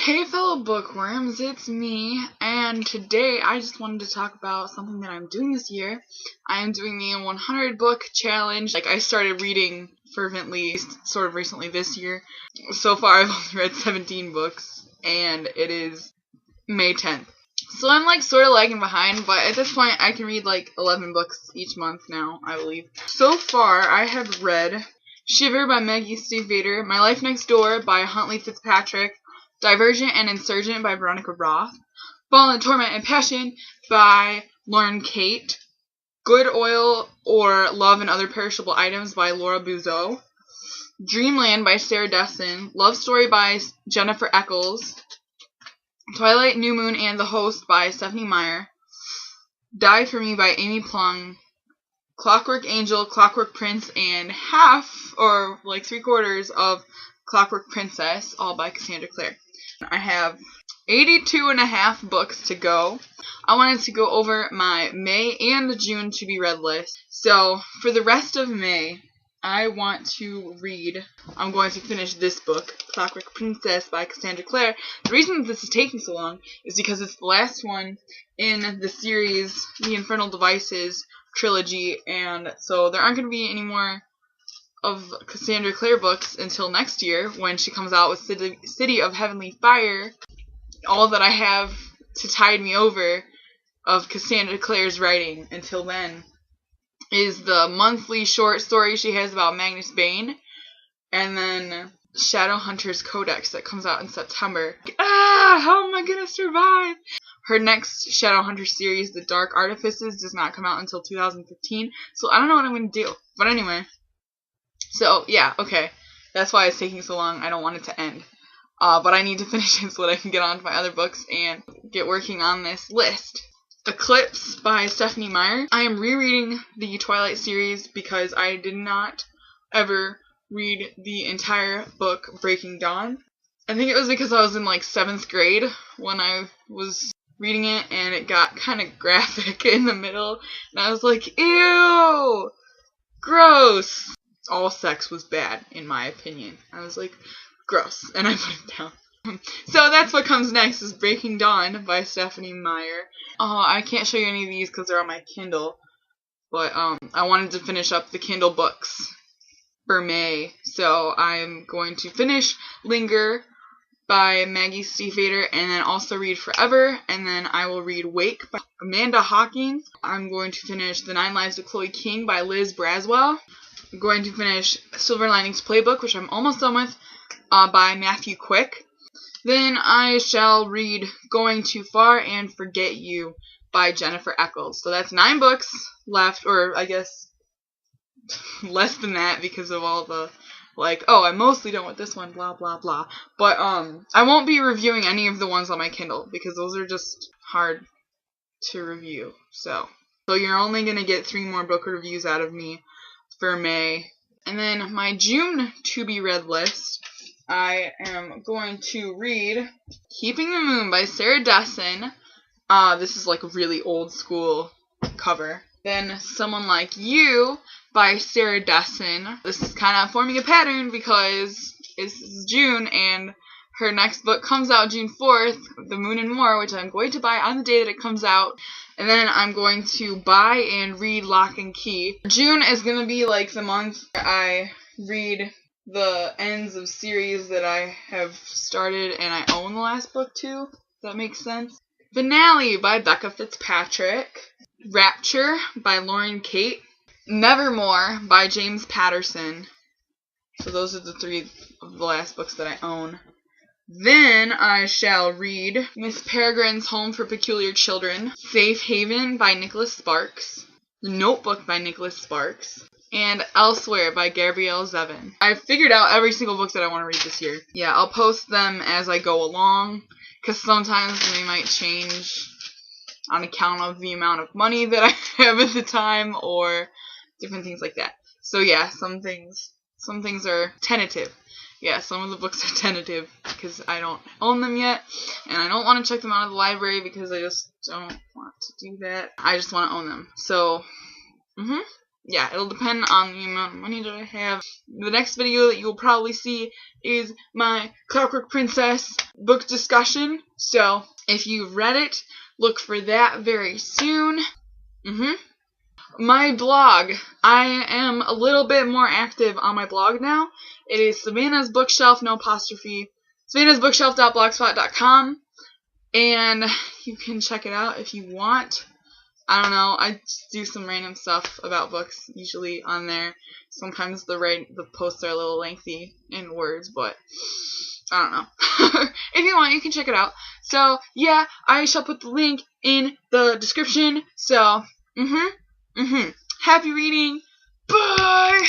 Hey fellow bookworms, it's me, and today I just wanted to talk about something that I'm doing this year. I am doing the 100 book challenge. I started reading fervently sort of recently this year. So far I've only read 17 books, and it is May 10th. So I'm sort of lagging behind, but at this point I can read 11 books each month now, I believe. So far I have read Shiver by Maggie Stiefvater, My Life Next Door by Huntley Fitzpatrick, Divergent and Insurgent by Veronica Roth, Fallen, Torment, and Passion by Lauren Kate, Good Oil or Love and Other Perishable Items by Laura Buzeau, Dreamland by Sarah Dessen, Love Story by Jennifer Eccles, Twilight, New Moon, and The Host by Stephanie Meyer, Die For Me by Amy Plung, Clockwork Angel, Clockwork Prince, and half, or 3/4 of Clockwork Princess, all by Cassandra Clare. I have 82.5 books to go. I wanted to go over my May and June to be read list. So, for the rest of May, I'm going to finish this book, Clockwork Princess by Cassandra Clare. The reason this is taking so long is because it's the last one in the series, The Infernal Devices trilogy, and so there aren't going to be any more of Cassandra Clare books until next year when she comes out with City of Heavenly Fire. All that I have to tide me over of Cassandra Clare's writing until then is the monthly short story she has about Magnus Bane, and then Shadowhunter's Codex that comes out in September. How am I gonna survive? Her next Shadowhunter series, The Dark Artifices, does not come out until 2015, so I don't know what I'm gonna do. But anyway. So, yeah, okay. That's why it's taking so long. I don't want it to end. But I need to finish it so that I can get on to my other books and get working on this list. Eclipse by Stephanie Meyer. I am rereading the Twilight series because I did not ever read the entire book Breaking Dawn. I think it was because I was in 7th grade when I was reading it, and it got kind of graphic in the middle, and I was like, ew! Gross! All sex was bad, in my opinion. I was like, gross, and I put it down. So that's what comes next, is Breaking Dawn by Stephanie Meyer. I can't show you any of these because they're on my Kindle, but I wanted to finish up the Kindle books for May, so I'm going to finish Linger by Maggie Stiefvater, and then also read Forever, and then I will read Wake by Amanda Hawking. I'm going to finish The 9 Lives of Chloe King by Liz Braswell. I'm going to finish Silver Linings Playbook, which I'm almost done with, by Matthew Quick. Then I shall read Going Too Far and Forget You by Jennifer Eccles. So that's 9 books left, or I guess less than that because of all the, I'm mostly done with this one, blah, blah, blah. But I won't be reviewing any of the ones on my Kindle because those are just hard to review. So you're only going to get 3 more book reviews out of me for May. And then my June to be read list, I am going to read Keeping the Moon by Sarah Dessen. This is a really old school cover. Then Someone Like You by Sarah Dessen. This is kind of forming a pattern because it's June and her next book comes out June 4th, The Moon and More, which I'm going to buy on the day that it comes out. And then I'm going to buy and read Lock and Key. June is going to be the month I read the ends of series that I have started and I own the last book to. If that makes sense. Finale by Becca Fitzpatrick. Rapture by Lauren Kate. Nevermore by James Patterson. So those are the 3 of the last books that I own. Then I shall read Miss Peregrine's Home for Peculiar Children, Safe Haven by Nicholas Sparks, The Notebook by Nicholas Sparks, and Elsewhere by Gabrielle Zevin. I've figured out every single book that I want to read this year. Yeah, I'll post them as I go along, because sometimes they might change on account of the amount of money that I have at the time, or different things like that. So yeah, some things are tentative. Yeah, some of the books are tentative because I don't own them yet, and I don't want to check them out of the library because I just don't want to do that. I just want to own them. So, yeah, it'll depend on the amount of money that I have. The next video that you'll probably see is my Clockwork Princess book discussion. So if you read it, look for that very soon. My blog. I am a little bit more active on my blog now. It is Savannah's Bookshelf, no apostrophe, savannahsbookshelf.blogspot.com, and you can check it out if you want. I don't know, I just do some random stuff about books usually on there. Sometimes the posts are a little lengthy in words, but I don't know. If you want, you can check it out. So, yeah, I shall put the link in the description. So, happy reading. Bye!